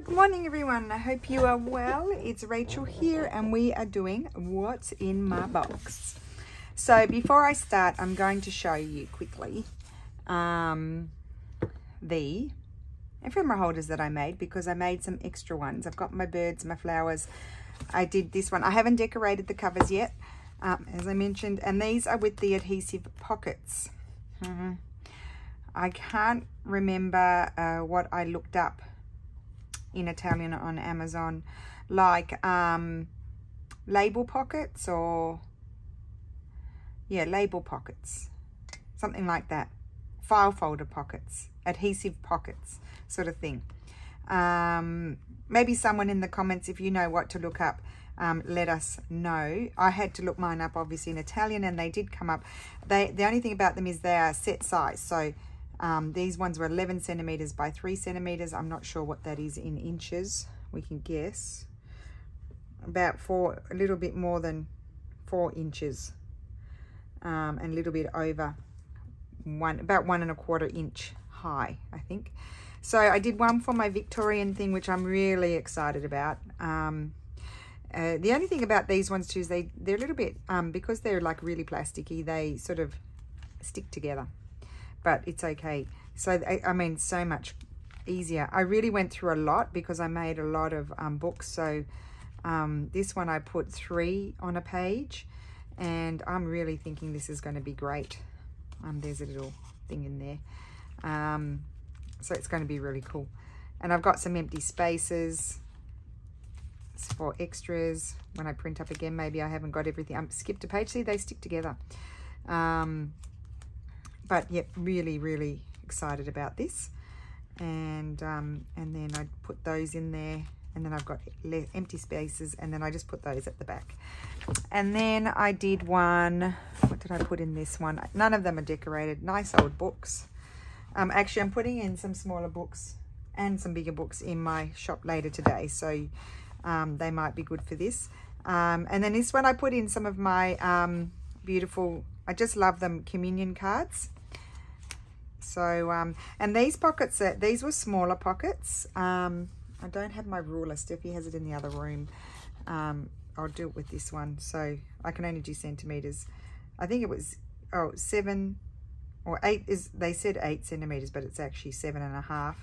Good morning everyone, I hope you are well. It's Rachel here and we are doing what's in my box. So before I start, I'm going to show you quickly the ephemera holders that I made, because I made some extra ones. I've got my birds, my flowers. I did this one. I haven't decorated the covers yet, as I mentioned, and these are with the adhesive pockets. I can't remember what I looked up in Italian on Amazon, like label pockets, or label pockets, something like that, file folder pockets, adhesive pockets sort of thing. Maybe someone in the comments, if you know what to look up, let us know. I had to look mine up obviously in Italian and they did come up. The only thing about them is they are set size, so these ones were 11 centimeters by 3 centimeters. I'm not sure what that is in inches. We can guess about a little bit more than 4 inches, and a little bit over about 1 1/4 inch high, I think. So I did one for my Victorian thing, which I'm really excited about. The only thing about these ones too is they're a little bit, because they're like really plasticky, they sort of stick together. But it's okay. So, I mean, so much easier. I really went through a lot because I made a lot of books. So this one I put 3 on a page, and I'm really thinking this is going to be great. There's a little thing in there. So it's going to be really cool. And I've got some empty spaces. It's for extras. When I print up again, maybe I haven't got everything. I skipped a page. See, they stick together. But yeah, really excited about this. And then I put those in there, and then I've got empty spaces, and then I just put those at the back. And then I did one, what did I put in this one? None of them are decorated. Nice old books. Actually, I'm putting in some smaller books and some bigger books in my shop later today, so they might be good for this. And then this one I put in some of my beautiful, I just love them, communion cards. So, and these pockets, these were smaller pockets. I don't have my ruler. Steffi has it in the other room. I'll do it with this one. So I can only do centimeters. I think it was, 7 or 8 they said 8 centimeters, but it's actually 7.5.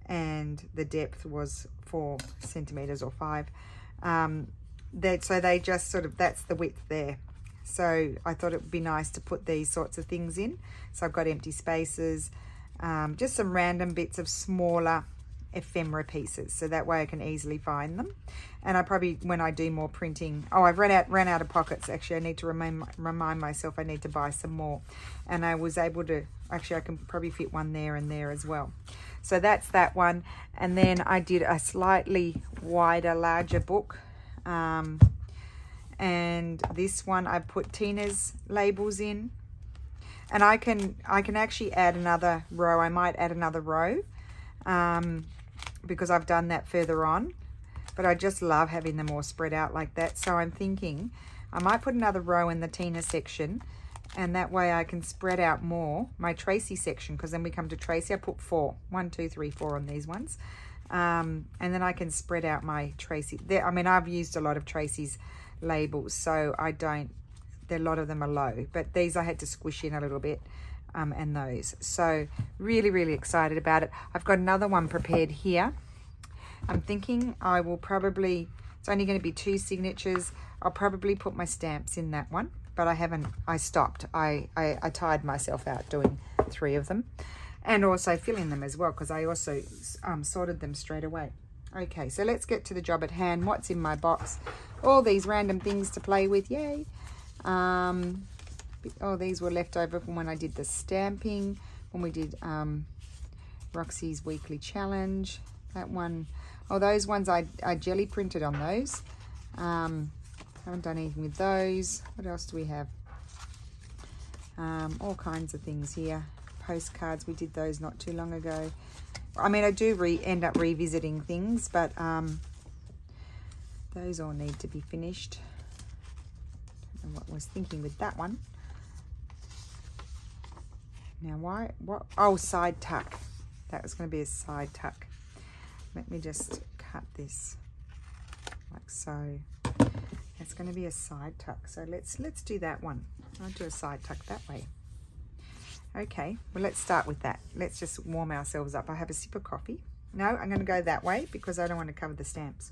And the depth was 4 centimeters or 5. So they just sort of, that's the width there. So I thought it would be nice to put these sorts of things in. So I've got empty spaces, just some random bits of smaller ephemera pieces, so that way I can easily find them. And I probably, when I do more printing, I've ran out of pockets. Actually, I need to remind myself I need to buy some more. And I was able to, actually I can probably fit one there and there as well. So that's that one. And then I did a slightly wider, larger book. And this one I put Tina's labels in, and I can actually add another row. I might add another row because I've done that further on, but I just love having them all spread out like that. So I'm thinking I might put another row in the Tina section, and that way I can spread out more my Tracy section, because then we come to Tracy. I put 4, 1, 2, 3, 4 on these ones, and then I can spread out my Tracy. I mean, I've used a lot of Tracy's labels, so I don't, a lot of them are low, but these I had to squish in a little bit, and those. So really excited about it. I've got another one prepared here. I'm thinking I will probably, it's only going to be 2 signatures. I'll probably put my stamps in that one, but I haven't, I stopped. I tired myself out doing 3 of them, and also filling them as well, because I also sorted them straight away. Okay, so let's get to the job at hand. What's in my box? All these random things to play with, yay. These were left over from when I did the stamping, when we did Roxy's weekly challenge. That one, those ones I jelly printed on those. Haven't done anything with those. What else do we have? All kinds of things here. Postcards, we did those not too long ago. I mean, I do end up revisiting things, but those all need to be finished. I don't know what I was thinking with that one. Now, what? Oh, side tuck. That was going to be a side tuck. let me just cut this like so. It's going to be a side tuck, so let's do that one. I'll do a side tuck that way. Okay, well, let's start with that. Let's just warm ourselves up. I have a sip of coffee. No, I'm going to go that way because I don't want to cover the stamps.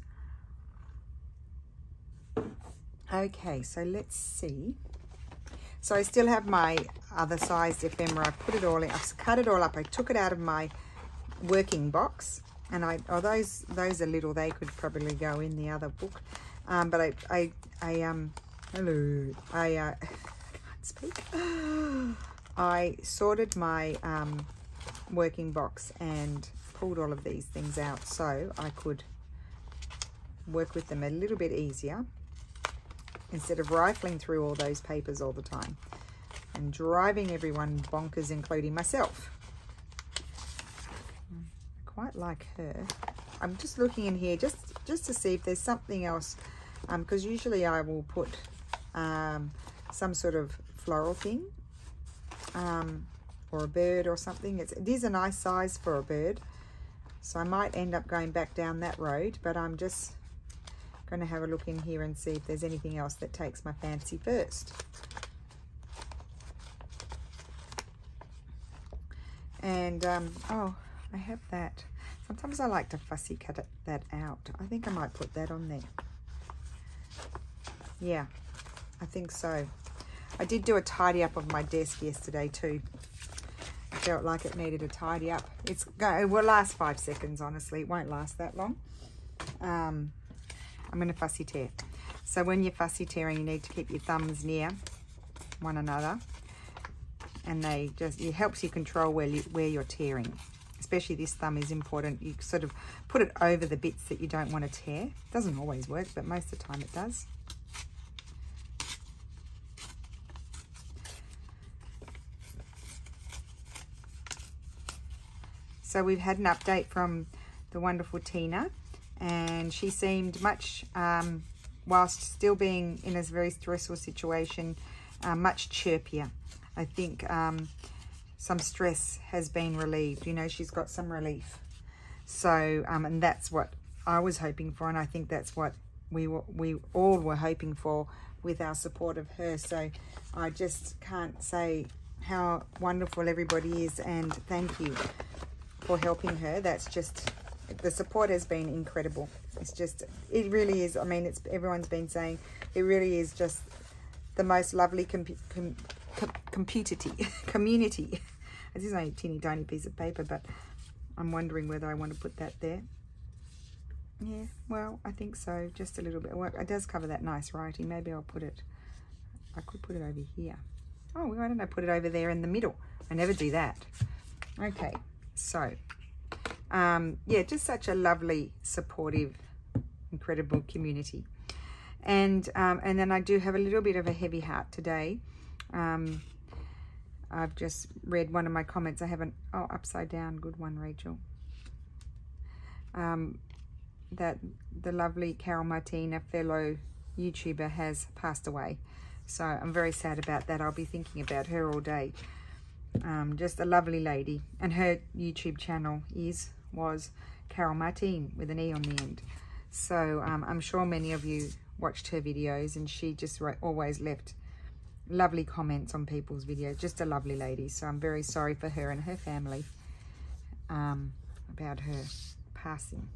Okay, so let's see. So I still have my other sized ephemera. I put it all in. I've cut it all up. I took it out of my working box, and those are little. They could probably go in the other book. But I can't speak. I sorted my working box and pulled all of these things out so I could work with them a little bit easier instead of rifling through all those papers all the time and driving everyone bonkers, including myself. I quite like her. I'm just looking in here just to see if there's something else, because usually I will put some sort of floral thing or a bird or something. It is a nice size for a bird, so I might end up going back down that road, but I'm just going to have a look in here and see if there's anything else that takes my fancy first. And oh, I have that. Sometimes I like to fussy cut that out. I think I might put that on there. Yeah, I think so. I did do a tidy up of my desk yesterday too. I felt like it needed a tidy up. It will last 5 seconds, honestly. It won't last that long. I'm going to fussy tear. So when you're fussy tearing, you need to keep your thumbs near one another, and it helps you control where you're tearing. Especially this thumb is important. You sort of put it over the bits that you don't want to tear. It doesn't always work, but most of the time it does. So we've had an update from the wonderful Tina, and she seemed much, whilst still being in a very stressful situation, much chirpier. I think some stress has been relieved. You know, she's got some relief. So, and that's what I was hoping for, and I think that's what we all were hoping for with our support of her. So I just can't say how wonderful everybody is, and thank you for helping her. That's just, the support has been incredible. It's just, it really is. I mean, everyone's been saying it really is just the most lovely community. This is only a teeny tiny piece of paper, but I'm wondering whether I want to put that there. Yeah, well, I think so. Just a little bit. Well, it does cover that nice writing. Maybe I'll put it, I could put it over here. Oh, why don't I put it over there in the middle? I never do that. Okay, so yeah, just such a lovely, supportive, incredible community. And then I do have a little bit of a heavy heart today. I've just read one of my comments. I haven't, oh, upside down, good one, Rachel. That the lovely Carol Martina, fellow YouTuber, has passed away. So I'm very sad about that. I'll be thinking about her all day. Just a lovely lady. And her YouTube channel was Carol Martine with an E on the end. So I'm sure many of you watched her videos, and she just always left lovely comments on people's videos. Just a lovely lady. So I'm very sorry for her and her family about her passing.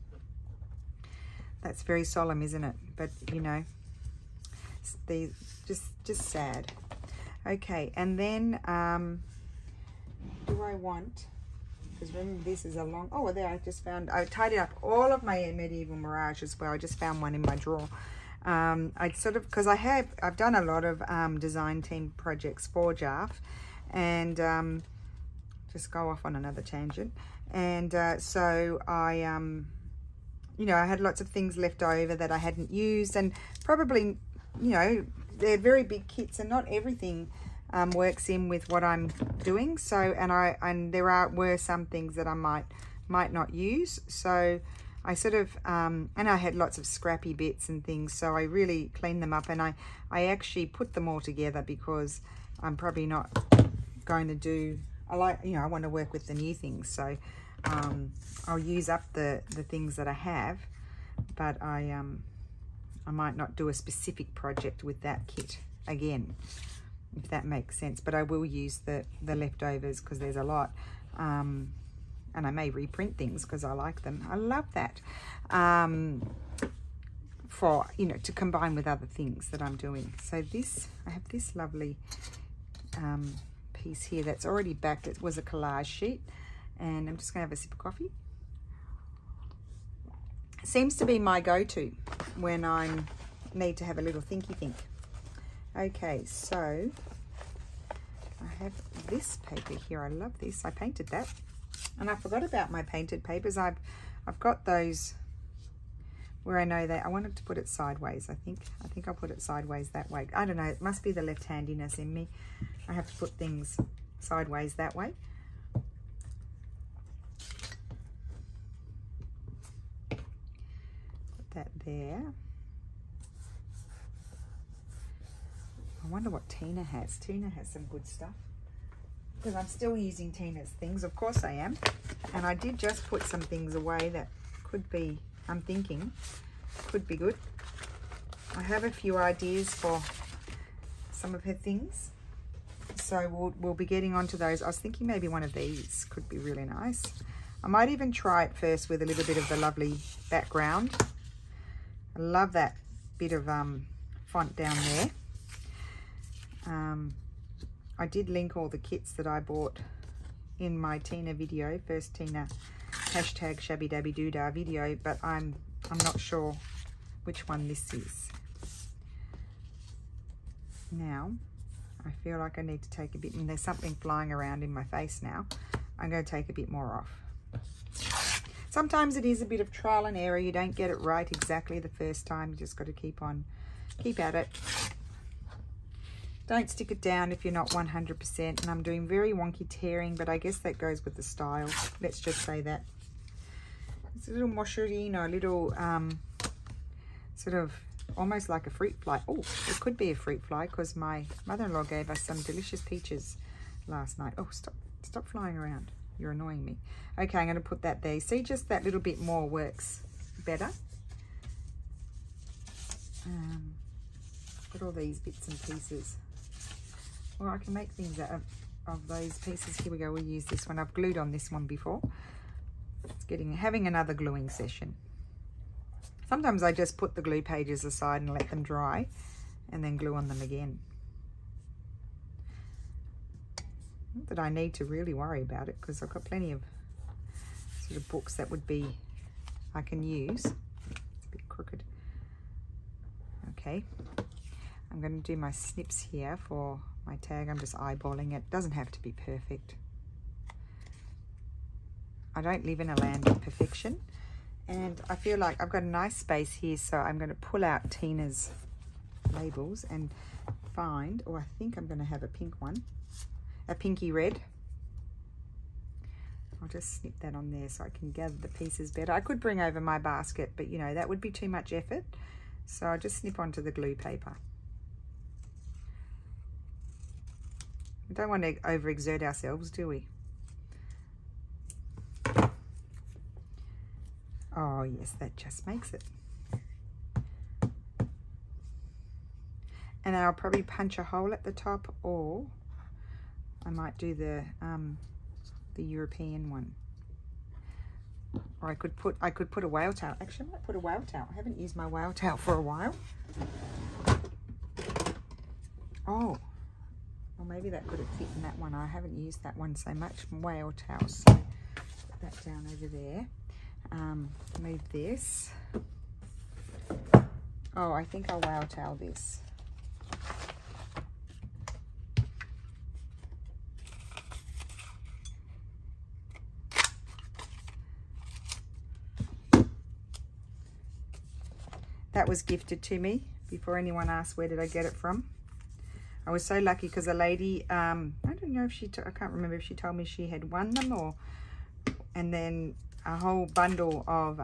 That's very solemn, isn't it? But you know, just sad. Okay, and then do I want, because remember this is a long, oh there, I just found, I tidied up all of my Medieval Mirage as well. I just found one in my drawer. I sort of, because I've done a lot of design team projects for JARF, and just go off on another tangent. And so I you know, I had lots of things left over that I hadn't used, and probably, you know, they're very big kits, and not everything works in with what I'm doing. So, and there were some things that I might not use. So I sort of, and I had lots of scrappy bits and things, so I really cleaned them up, and I actually put them all together because I'm probably not going to do, I want to work with the new things. So I'll use up the things that I have, but I might not do a specific project with that kit again, if that makes sense. But I will use the leftovers because there's a lot, and I may reprint things because I like them. I love that, for, you know, to combine with other things that I'm doing. So this, I have this lovely piece here that's already backed. It was a collage sheet, and I'm just gonna have a sip of coffee. Seems to be my go-to when I need to have a little thinky think. Okay, so I have this paper here. I love this. I painted that, and I forgot about my painted papers. I've got those where I know that I wanted to put it sideways. I think I'll put it sideways that way. I don't know. It must be the left-handiness in me. I have to put things sideways that way. That there. I wonder what Tina has. Tina has some good stuff, because I'm still using Tina's things. Of course I am. And I did just put some things away that could be, I'm thinking, could be good. I have a few ideas for some of her things, so we'll be getting onto those. I was thinking maybe one of these could be really nice. I might even try it first with a little bit of the lovely background. I love that bit of font down there. I did link all the kits that I bought in my Tina video, first Tina hashtag shabby dabby doodah video, but I'm not sure which one this is. Now, I feel like I need to take a bit, and there's something flying around in my face now. I'm going to take a bit more off. Sometimes it is a bit of trial and error. You don't get it right exactly the first time. You just got to keep at it. Don't stick it down if you're not 100%. And I'm doing very wonky tearing, but I guess that goes with the style. Let's just say that. It's a little moscharino, a little sort of almost like a fruit fly. Oh, it could be a fruit fly because my mother-in-law gave us some delicious peaches last night. Oh, stop flying around. You're annoying me. Okay, I'm going to put that there. See, just that little bit more works better. Put all these bits and pieces. Or I can make things out of those pieces. Here we go. We'll use this one. I've glued on this one before. It's having another gluing session. Sometimes I just put the glue pages aside and let them dry and then glue on them again. Not that I need to really worry about it, because I've got plenty of sort of books that would be, I can use. It's a bit crooked. Okay, I'm going to do my snips here for my tag. I'm just eyeballing it. Doesn't have to be perfect. I don't live in a land of perfection, and I feel like I've got a nice space here, so I'm going to pull out Tina's labels and find, or I think I'm going to have a pink one. A pinky red. I'll just snip that on there so I can gather the pieces better. I could bring over my basket, but you know, that would be too much effort. So I'll just snip onto the glue paper. We don't want to overexert ourselves, do we? Oh yes, that just makes it. And I'll probably punch a hole at the top, or I might do the European one, or I could put a whale tail. Actually, I might put a whale tail. I haven't used my whale tail for a while. Oh, well, maybe that could have fit in that one. I haven't used that one so much. Whale tail. So put that down over there. Move this. Oh, I think I'll whale tail this. That was gifted to me before anyone asked where did I get it from. I was so lucky because a lady, I don't know if I can't remember if she told me she had won them, or, and then a whole bundle of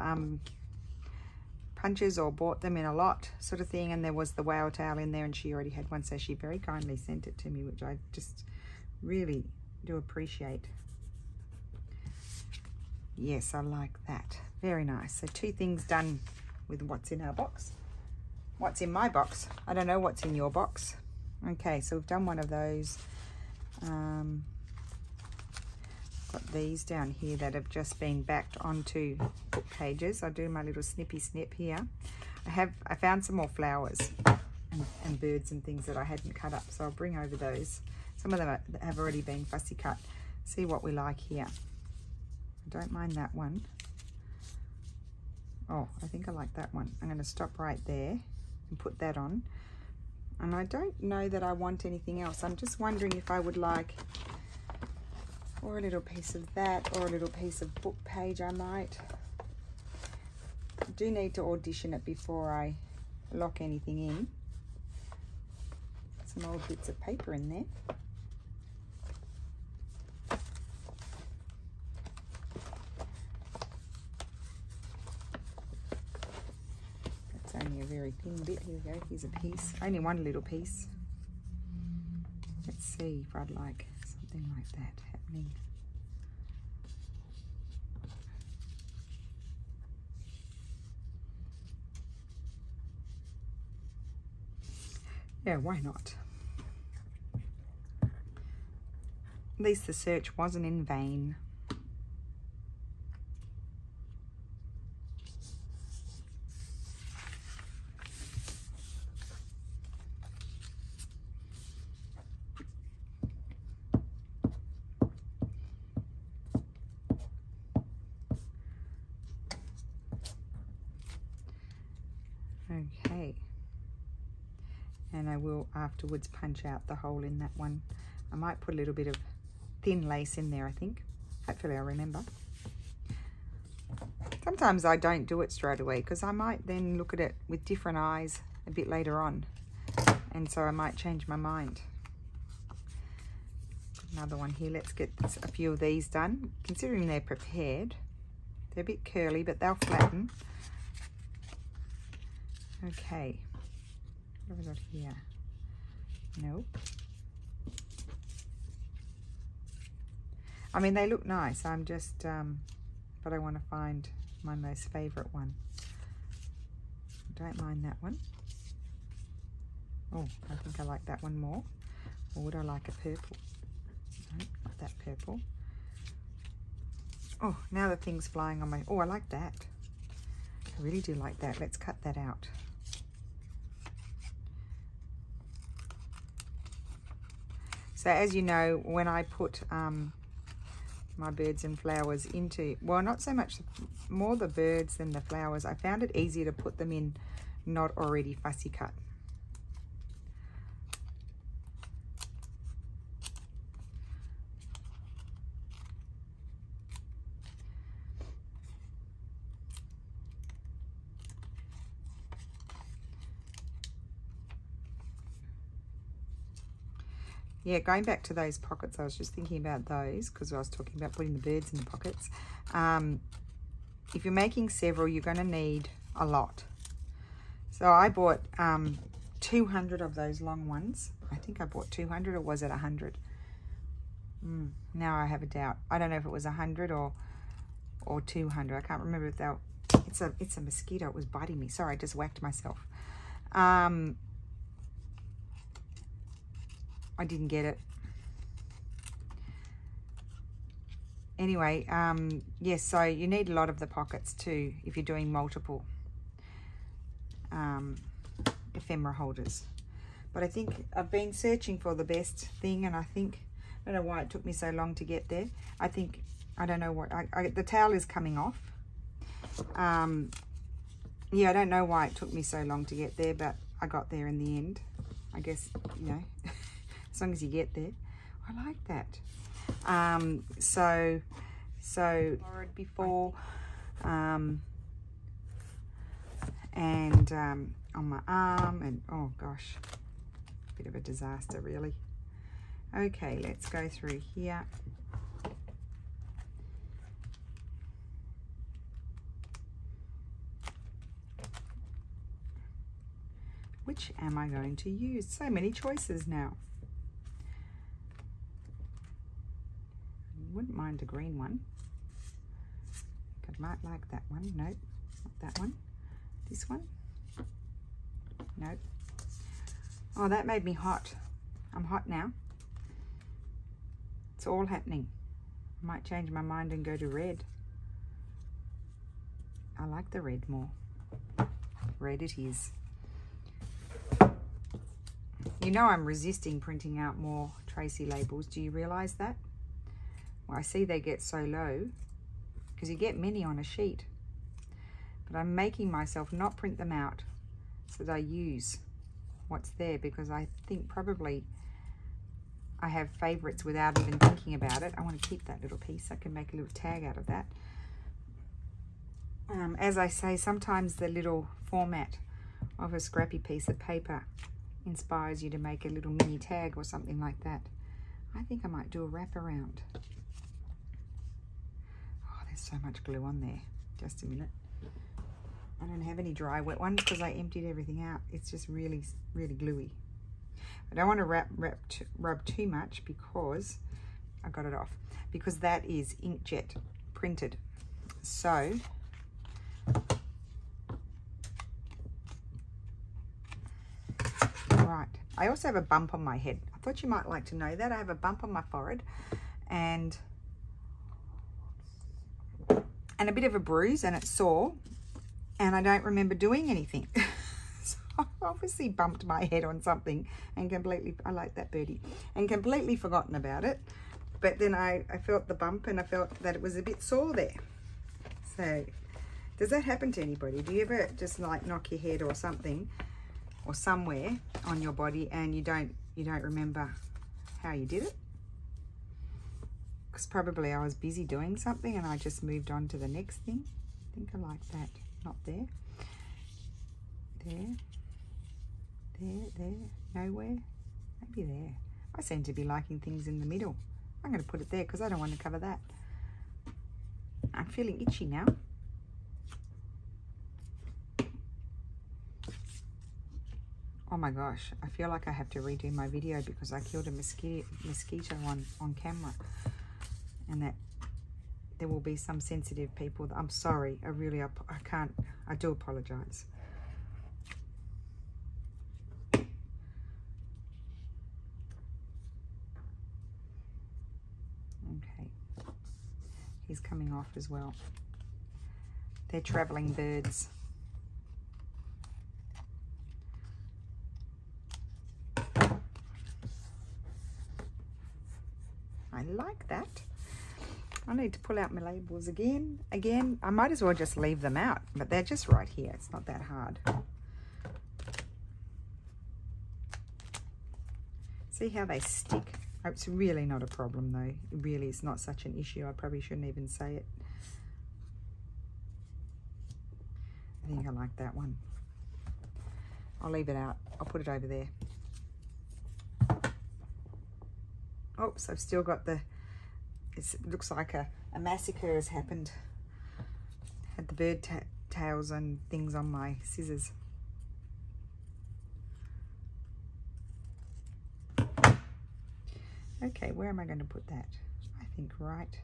punches, or bought them in a lot sort of thing, and there was the whale tail in there, and she already had one, so she very kindly sent it to me, which I just really do appreciate. Yes, I like that. Very nice. So 2 things done with what's in our box. What's in my box? I don't know what's in your box. Okay, so we've done one of those. Got these down here that have just been backed onto book pages. I'll do my little snippy snip here. I found some more flowers and birds and things that I hadn't cut up, so I'll bring over those. Some of them have already been fussy cut. See what we like here. I don't mind that one. Oh, I think I like that one. I'm going to stop right there and put that on. And I don't know that I want anything else. I'm just wondering if I would like, or a little piece of that, or a little piece of book page. I might. I do need to audition it before I lock anything in. Some old bits of paper in there. That's only a very thin bit. Here we go. Here's a piece. Only one little piece. Let's see if I'd like something like that happening. Yeah, why not? At least the search wasn't in vain. Okay. And I will afterwards punch out the hole in that one. I might put a little bit of thin lace in there, I think. Hopefully I'll remember. Sometimes I don't do it straight away because I might then look at it with different eyes a bit later on. And so I might change my mind. Another one here. Let's get a few of these done. Considering they're prepared. They're a bit curly, but they'll flatten. Okay. What have we got here? Nope. I mean, they look nice. I'm just, but I want to find my most favourite one. Don't mind that one. Oh, I think I like that one more. Or would I like a purple? No, not that purple. Oh, now the thing's flying on my... Oh, I like that. I really do like that. Let's cut that out. So as you know, when I put my birds and flowers into, well, not so much, more the birds than the flowers, I found it easier to put them in not already fussy cut. Yeah, going back to those pockets, I was just thinking about those because I was talking about putting the birds in the pockets. If you're making several, you're going to need a lot. So I bought 200 of those long ones. I think I bought 200, or was it 100? Now I have a doubt. I don't know if it was 100 or 200. I can't remember if they were, it's a mosquito. It was biting me. Sorry, I just whacked myself. I didn't get it. Anyway, yes, so you need a lot of the pockets too if you're doing multiple ephemera holders. But I think I've been searching for the best thing, and I don't know why it took me so long to get there. I don't know what, the tail is coming off. Yeah, I don't know why it took me so long to get there, but I got there in the end. I guess, you know, as long as you get there. I like that. So before, and on my arm, and oh gosh, bit of a disaster really. Okay, let's go through here. Which am I going to use? So many choices now. Wouldn't mind a green one. I might like that one. Nope, not that one. This one. Nope. Oh, that made me hot. I'm hot now. It's all happening. I might change my mind and go to red. I like the red more. Red it is. You know I'm resisting printing out more tracie labels. Do you realize that? Well, I see they get so low because you get many on a sheet. But I'm making myself not print them out so that I use what's there, because I think probably I have favorites without even thinking about it. I want to keep that little piece. I can make a little tag out of that. As I say, sometimes the little format of a scrappy piece of paper inspires you to make a little mini tag or something like that. I think I might do a wrap around. Oh, there's so much glue on there. Just a minute. I don't have any dry wet ones because I emptied everything out. It's just really, really gluey. I don't want to rub too much because I got it off. Because that is inkjet printed. So right, I also have a bump on my head. I thought you might like to know that. I have a bump on my forehead and a bit of a bruise, and it's sore, and I don't remember doing anything. So I obviously bumped my head on something and completely, I like that birdie, and completely forgotten about it. But then I felt the bump and I felt that it was a bit sore there. So does that happen to anybody? Do you ever just like knock your head or something or somewhere on your body and you don't remember how you did it? Because probably I was busy doing something and I just moved on to the next thing. I think I like that. Not there. There. There, there. Nowhere. Maybe there. I seem to be liking things in the middle. I'm going to put it there because I don't want to cover that. I'm feeling itchy now. Oh my gosh, I feel like I have to redo my video because I killed a mosquito on camera. And that there will be some sensitive people. I'm sorry, I can't, I do apologize. Okay, he's coming off as well. They're traveling birds. I like that. I need to pull out my labels again. I might as well just leave them out, but they're just right here. It's not that hard. See how they stick? Oh, it's really not a problem though. It really is not such an issue. I probably shouldn't even say it. I think I like that one. I'll leave it out. I'll put it over there. Oops, I've still got the, it looks like a massacre has happened. Had the bird tails and things on my scissors. Okay, where am I going to put that? I think right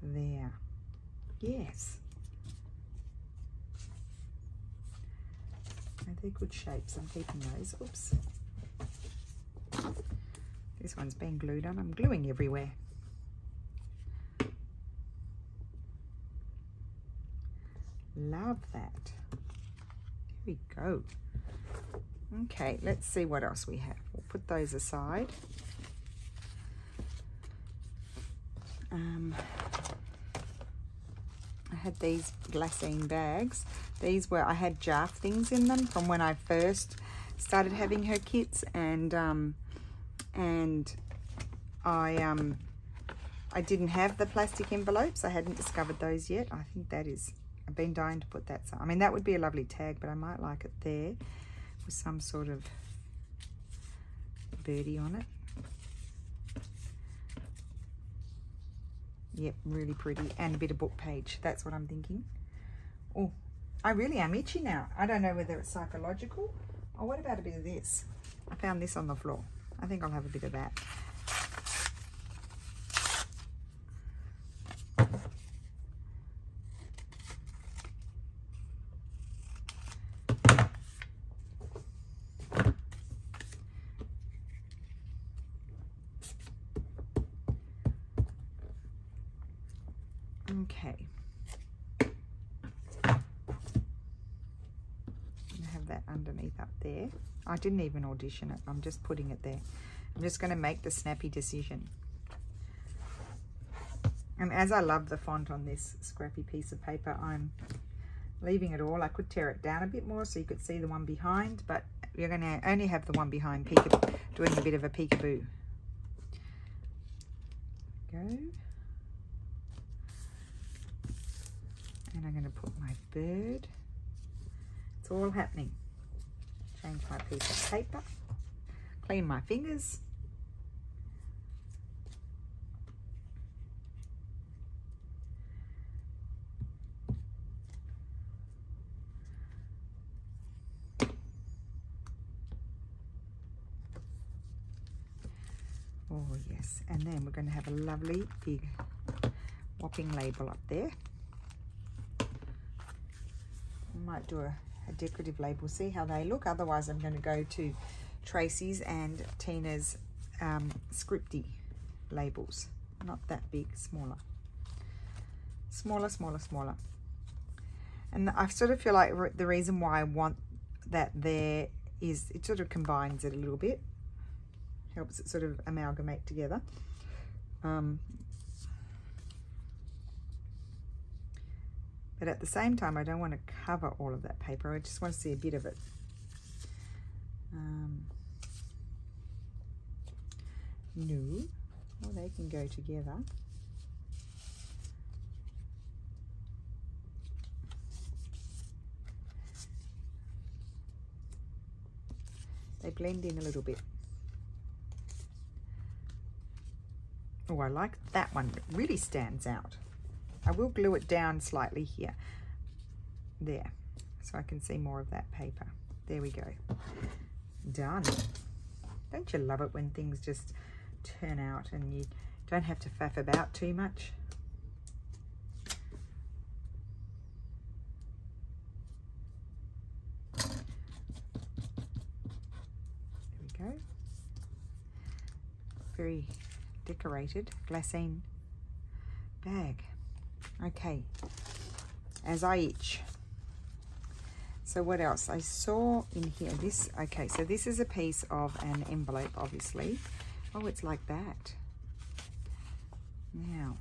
there. Yes. They're good shapes. I'm keeping those. Oops. This one's been glued on. I'm gluing everywhere. Love that. Here we go. Okay, let's see what else we have. We'll put those aside. I had these glassine bags. These were, I had jar things in them from when I first started having her kits, and I didn't have the plastic envelopes. I hadn't discovered those yet. I think that is, I've been dying to put that. I mean, that would be a lovely tag, but I might like it there with some sort of birdie on it. Yep, really pretty, and a bit of book page. That's what I'm thinking. Oh, I really am itchy now. I don't know whether it's psychological. Oh, what about a bit of this? I found this on the floor. I think I'll have a bit of that. that underneath up there. I didn't even audition it. I'm just putting it there. I'm just going to make the snappy decision. And as I love the font on this scrappy piece of paper, I'm leaving it all. I could tear it down a bit more so you could see the one behind, but you're going to only have the one behind, doing a bit of a peekaboo. Go. And I'm going to put my bird. It's all happening. Change my piece of paper. Clean my fingers. Oh yes, and then we're going to have a lovely big whopping label up there. I might do a decorative label, see how they look. Otherwise I'm going to go to Tracie's and Tina's scripty labels. Not that big, smaller. Smaller, smaller, smaller. And I sort of feel like the reason why I want that there is it sort of combines it a little bit. Helps it sort of amalgamate together. But at the same time, I don't want to cover all of that paper. I just want to see a bit of it. No, well, they can go together. They blend in a little bit. Oh, I like that one. It really stands out. I will glue it down slightly here. There. So I can see more of that paper. There we go. Done. Don't you love it when things just turn out and you don't have to faff about too much? There we go. Very decorated glassine bag. Okay, as I itch. So what else? I saw in here this, okay, so this is a piece of an envelope, obviously. Oh, it's like that. Now,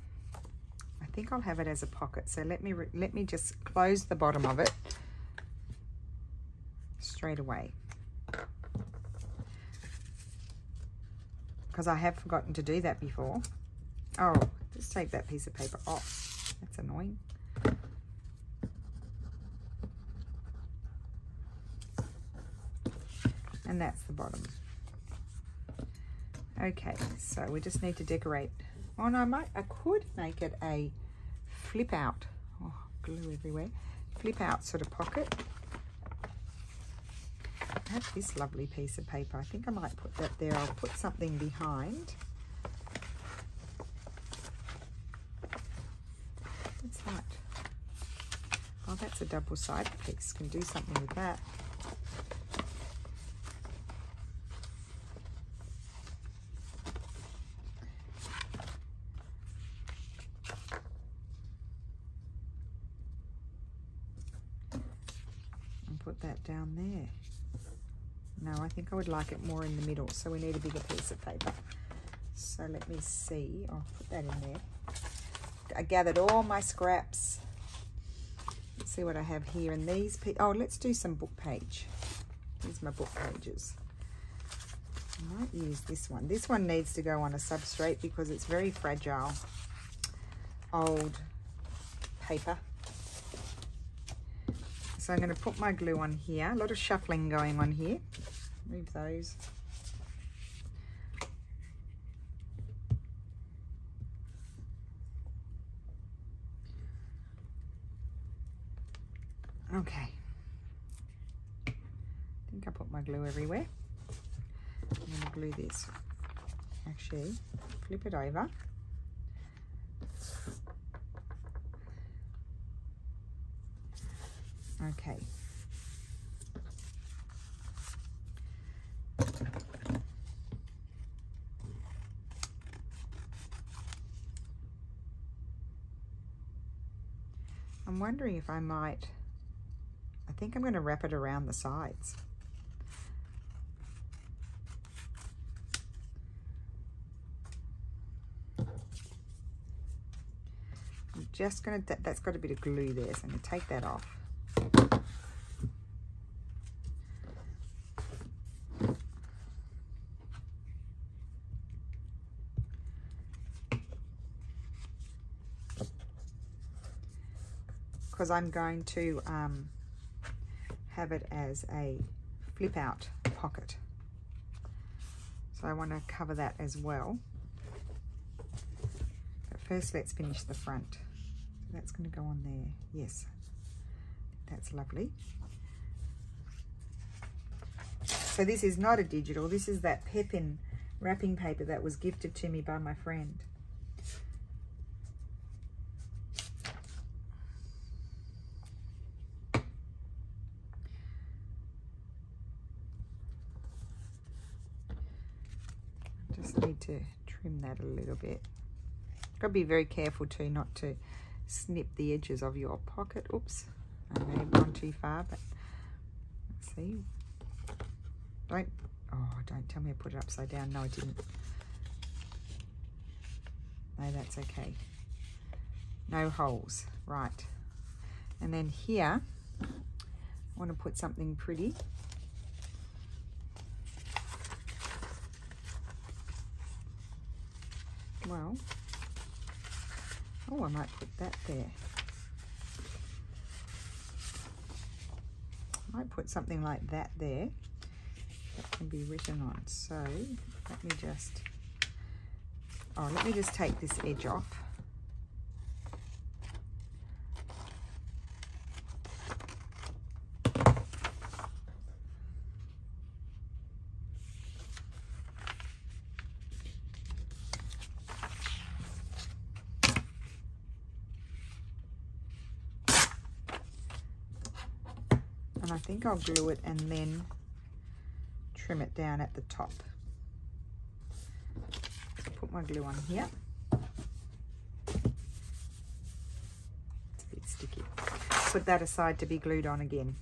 I think I'll have it as a pocket. So let me just close the bottom of it straight away. Because I have forgotten to do that before. Oh, just take that piece of paper off. That's annoying. And that's the bottom. Okay, so we just need to decorate. Oh no, I could make it a flip out. Oh, glue everywhere. Flip out sort of pocket. I have this lovely piece of paper. I think I might put that there. I'll put something behind. What's that? Oh, that's a double-sided piece. Can do something with that. And put that down there. No, I think I would like it more in the middle, so we need a bigger piece of paper. So let me see. I'll put that in there. I gathered all my scraps. Let's see what I have here in these. Oh, let's do some book page. Here's my book pages. I might use this one. This one needs to go on a substrate because it's very fragile. Old paper. So I'm going to put my glue on here. A lot of shuffling going on here. Move those. Okay. I think I put my glue everywhere. I'm going to glue this. Actually, flip it over. Okay. I'm wondering if I think I'm going to wrap it around the sides. I'm just going to, that's got a bit of glue there, so I'm going to take that off. Because I'm going to have it as a flip out pocket. So I want to cover that as well. But first let's finish the front. So that's going to go on there. Yes, that's lovely. So this is not a digital, this is that Pepin wrapping paper that was gifted to me by my friend. Just need to trim that a little bit. Got to be very careful too not to snip the edges of your pocket. Oops, I may have gone too far, but let's see. Don't tell me I put it upside down. No, I didn't. No, that's okay. No holes, right. And then here, I want to put something pretty. Well, I might put that there. I might put something like that there that can be written on. So let me just take this edge off. And I think I'll glue it and then trim it down at the top. Put my glue on here. It's a bit sticky. Put that aside to be glued on again.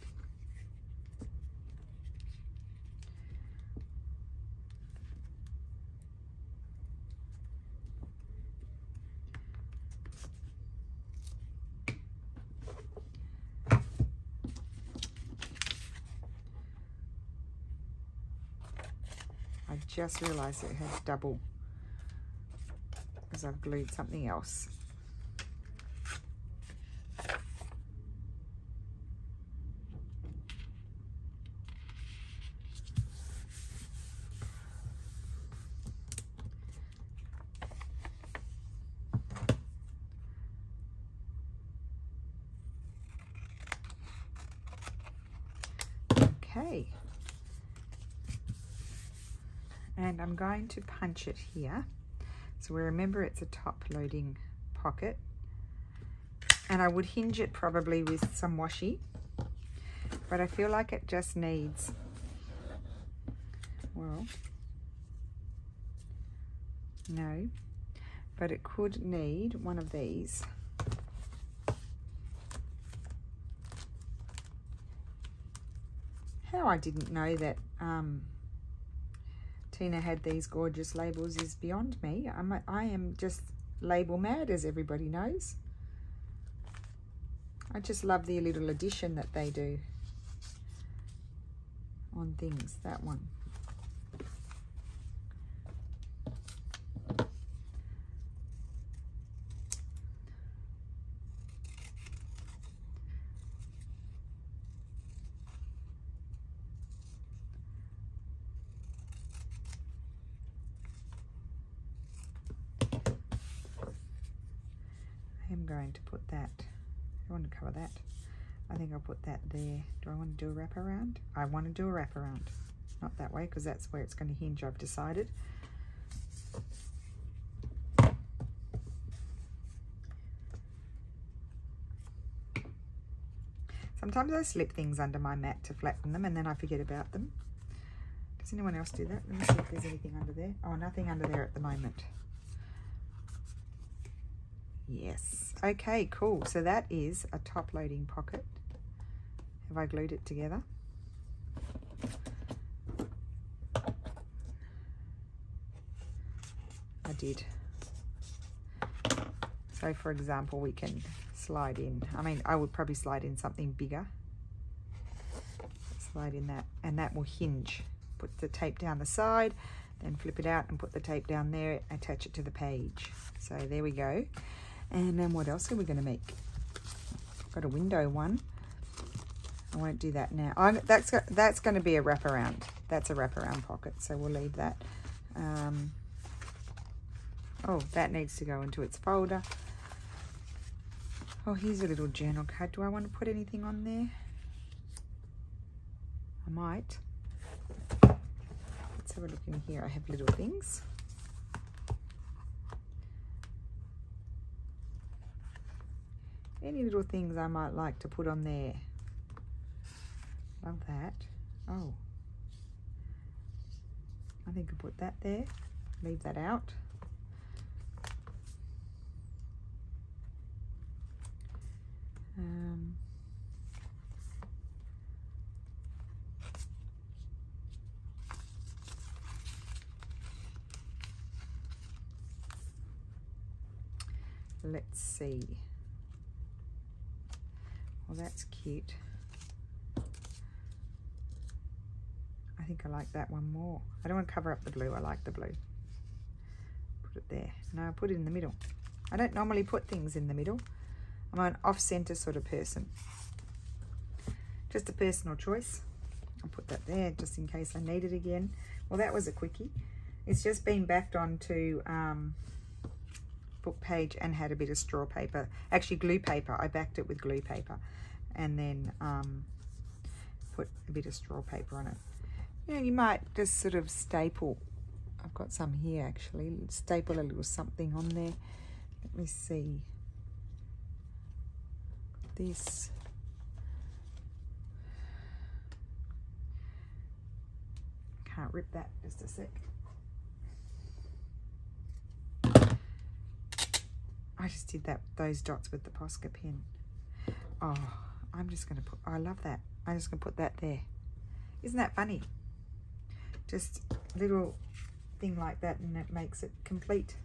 I just realized it has double because I've glued something else. Okay. And I'm going to punch it here. So we remember it's a top loading pocket. And I would hinge it probably with some washi. But I feel like it just needs, well, no. But it could need one of these. How I didn't know that Tina had these gorgeous labels is beyond me. I am just label mad, as everybody knows. I just love the little addition that they do on things. That one. I'm going to put that, I want to cover that. I think I'll put that there. Do I want to do a wraparound? I want to do a wraparound. Not that way, because that's where it's going to hinge, I've decided. Sometimes I slip things under my mat to flatten them and then I forget about them. Does anyone else do that? Let me see if there's anything under there. Oh, nothing under there at the moment. Yes. Okay, cool. So that is a top loading pocket. Have I glued it together? I did. So for example, we can slide in, I mean, I would probably slide in something bigger. Slide in that, and that will hinge. Put the tape down the side, then flip it out and put the tape down there, attach it to the page. So there we go. And then what else are we going to make? I've got a window one. I won't do that now. That's going to be a wraparound. That's a wraparound pocket, so we'll leave that. Oh, that needs to go into its folder. Oh, here's a little journal card. Do I want to put anything on there? I might. Let's have a look in here. I have little things. Any little things I might like to put on there. Love that. Oh. I think I'll put that there. Leave that out. Let's see. Well, that's cute. I think I like that one more. I don't want to cover up the blue. I like the blue. Put it there. No, put it in the middle. I don't normally put things in the middle. I'm an off-center sort of person. Just a personal choice. I'll put that there just in case I need it again. Well, that was a quickie. It's just been backed onto book page and had a bit of straw paper. Actually, glue paper. I backed it with glue paper and then put a bit of straw paper on it. You know, you might just sort of staple. I've got some here actually. Staple a little something on there. Let me see. This. Can't rip that, just a sec. I just did that, those dots with the Posca pen. Oh, I'm just gonna put, I love that. I'm just gonna put that there. Isn't that funny? Just a little thing like that and it makes it complete.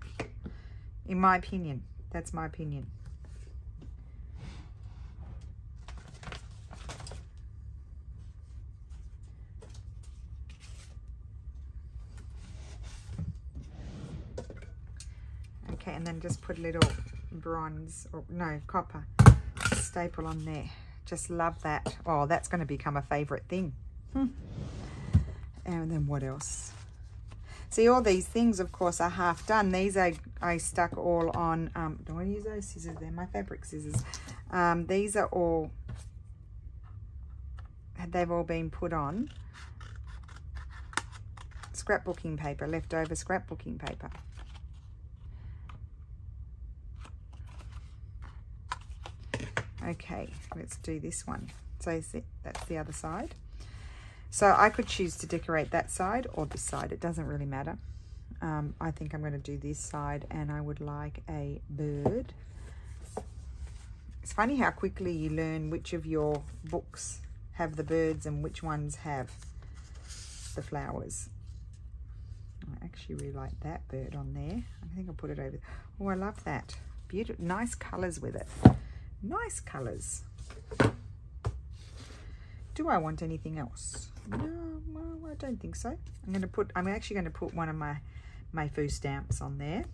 In my opinion, that's my opinion. Okay, and then just put a little bronze, or no, copper staple on there. Just love that. Oh, that's going to become a favorite thing. And then what else? See, all these things, of course, are half done. These I stuck all on, do I use those scissors there? My fabric scissors. These are all, they've all been put on scrapbooking paper, leftover scrapbooking paper. Okay, let's do this one. So that's the other side. So I could choose to decorate that side or this side. It doesn't really matter. I think I'm going to do this side, and I would like a bird. It's funny how quickly you learn which of your books have the birds and which ones have the flowers. I actually really like that bird on there. I think I'll put it over. Oh, I love that. Beautiful, nice colours with it. Nice colours. Do I want anything else? No, well, I don't think so. I'm actually going to put one of my foo stamps on there.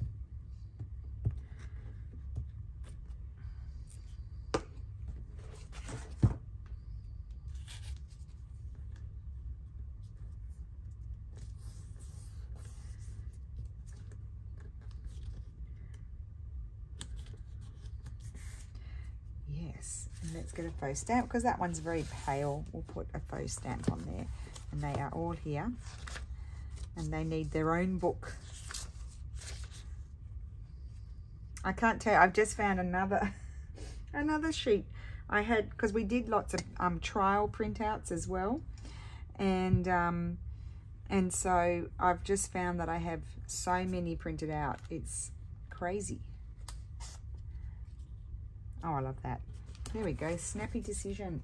Yes, and let's get a faux stamp because that one's very pale. We'll put a faux stamp on there, and they are all here, and they need their own book. I can't tell you, I've just found another sheet. I had, because we did lots of trial printouts as well, and so I've just found that I have so many printed out. It's crazy. Oh, I love that. There we go, snappy decision.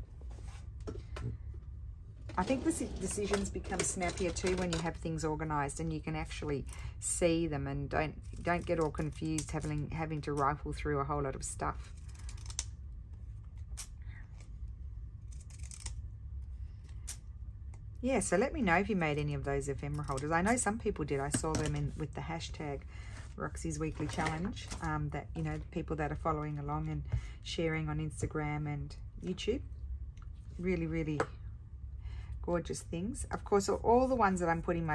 I think the decisions become snappier too when you have things organized and you can actually see them and don't get all confused having to rifle through a whole lot of stuff. Yeah, so let me know if you made any of those ephemera holders. I know some people did. I saw them in with the hashtag Roxy's Weekly Challenge, that, you know, people that are following along and sharing on Instagram and YouTube. Really, really gorgeous things. Of course, all the ones that I'm putting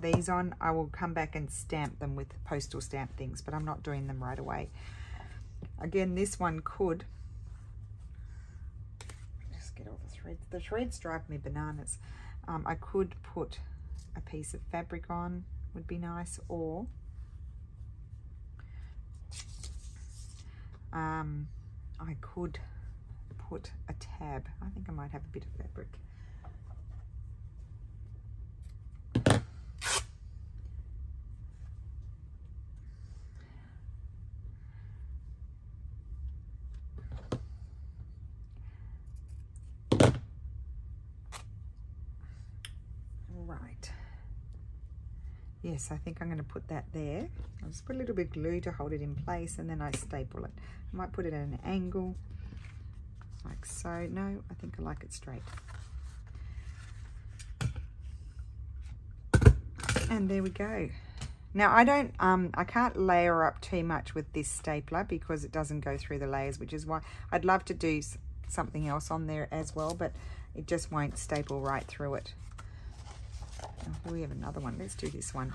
these on, I will come back and stamp them with postal stamp things, but I'm not doing them right away. Again, this one could, just get all the threads. The threads drive me bananas. I could put a piece of fabric on, would be nice, or I could put a tab. I think I might have a bit of fabric. Right. Yes, I think I'm going to put that there. I'll just put a little bit of glue to hold it in place and then I staple it. I might put it at an angle, like so. No, I think I like it straight. And there we go. Now I can't layer up too much with this stapler because it doesn't go through the layers, which is why I'd love to do something else on there as well, but it just won't staple right through it. Oh, here we have another one. Let's do this one.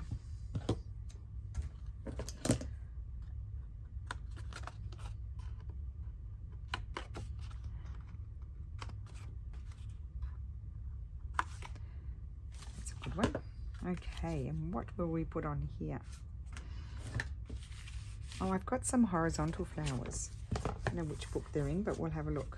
That's a good one. Okay, and what will we put on here? Oh, I've got some horizontal flowers. I don't know which book they're in, but we'll have a look.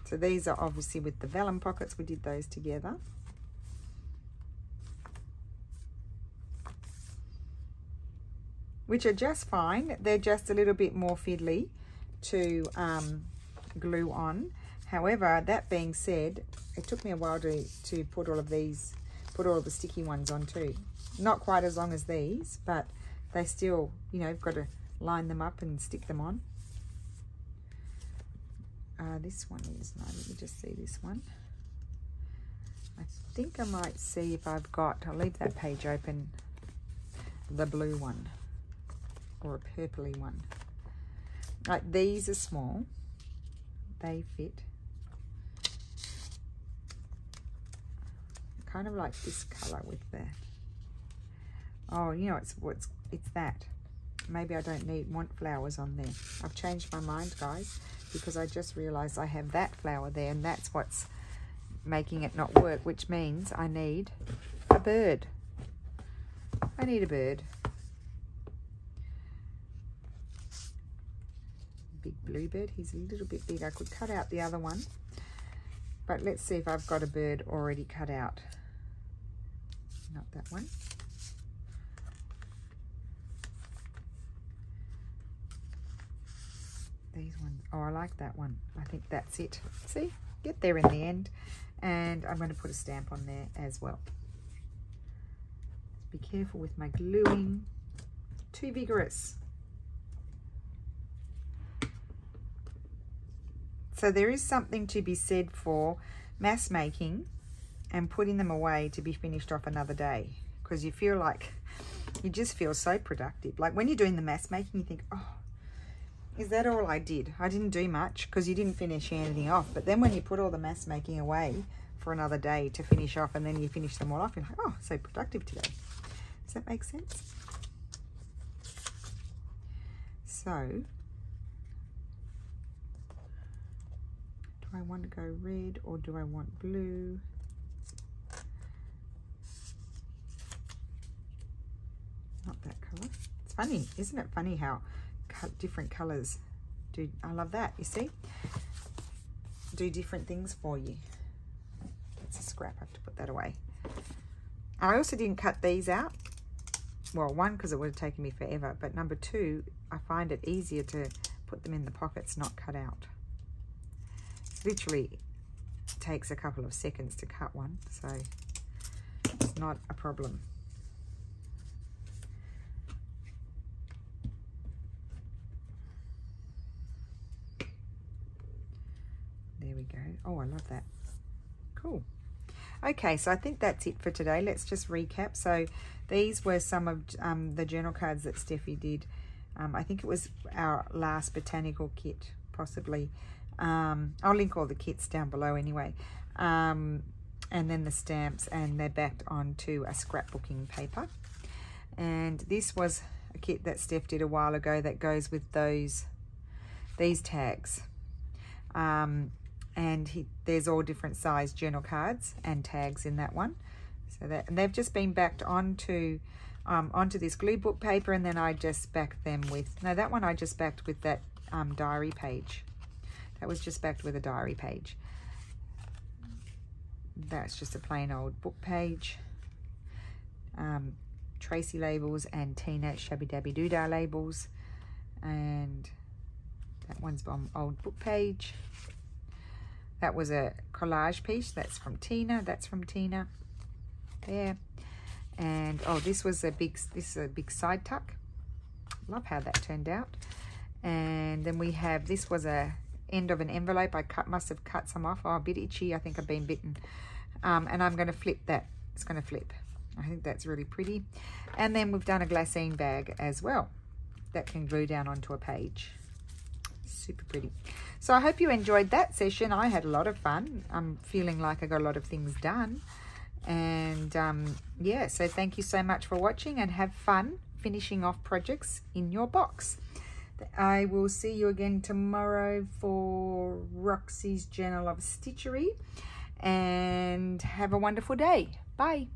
So these are obviously with the vellum pockets. We did those together. Which are just fine. They're just a little bit more fiddly to glue on. However, that being said, it took me a while to put all of these, put all of the sticky ones on too. Not quite as long as these, but they still, you know, you've got to line them up and stick them on. This one is, no, let me just see this one. I think I might see if I've got, I'll leave that page open, the blue one or a purpley one. Like these are small, they fit. Kind of like this color with the, oh, you know, it's that. Maybe I don't want flowers on there. I've changed my mind, guys, because I just realized I have that flower there and that's what's making it not work, which means I need a bird. I need a bird. Big bluebird. He's a little bit big. I could cut out the other one, but let's see if I've got a bird already cut out. Not that one. These ones. Oh, I like that one. I think that's it. See, get there in the end. And I'm going to put a stamp on there as well. Be careful with my gluing. Too vigorous. So there is something to be said for mass making and putting them away to be finished off another day, because you feel like, you just feel so productive. Like when you're doing the mass making, you think, oh, is that all I did? I didn't do much because you didn't finish anything off. But then when you put all the mass making away for another day to finish off and then you finish them all off, you're like, oh, so productive today. Does that make sense? So, do I want to go red or do I want blue? Not that colour. It's funny, isn't it funny how different colours do, I love that, you see, do different things for you. That's a scrap, I have to put that away. I also didn't cut these out. Well, one, because it would have taken me forever, but number two, I find it easier to put them in the pockets, not cut out. It literally takes a couple of seconds to cut one, so it's not a problem. There we go. Oh, I love that. Cool. Okay, so I think that's it for today. Let's just recap. So these were some of the journal cards that Steffi did. I think it was our last botanical kit, possibly. I'll link all the kits down below anyway. And then the stamps, and they're backed onto a scrapbooking paper. And this was a kit that Steph did a while ago that goes with these tags. And there's all different size journal cards and tags in that one. So that, and they've just been backed onto this glue book paper, and then I just backed them with, no, that one I just backed with that diary page. That was just backed with a diary page. That's just a plain old book page. Tracie labels and Tina Shabby Dabby Doodah labels. And that one's on old book page. That was a collage piece. That's from Tina. That's from Tina. There. And oh, this is a big side tuck. Love how that turned out. And then we have, this was a end of an envelope. I must have cut some off. Oh, a bit itchy. I think I've been bitten. And I'm going to flip that. It's going to flip. I think that's really pretty. And then we've done a glassine bag as well that can glue down onto a page. Super pretty. So I hope you enjoyed that session. I had a lot of fun. I'm feeling like I got a lot of things done. And yeah, so thank you so much for watching, and have fun finishing off projects in your box. I will see you again tomorrow for Roxy's Journal of Stitchery, and have a wonderful day. Bye.